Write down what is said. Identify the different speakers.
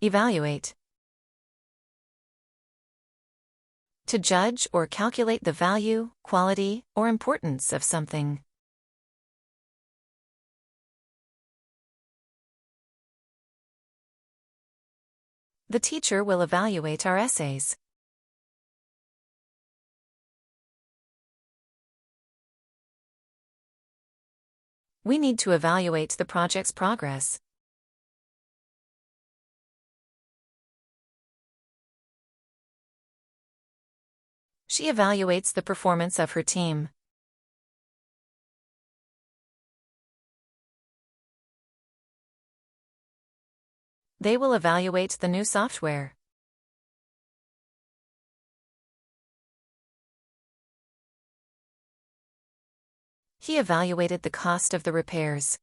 Speaker 1: Evaluate. To judge or calculate the value, quality, or importance of something. The teacher will evaluate our essays. We need to evaluate the project's progress. She evaluates the performance of her team. They will evaluate the new software. He evaluated the cost of the repairs.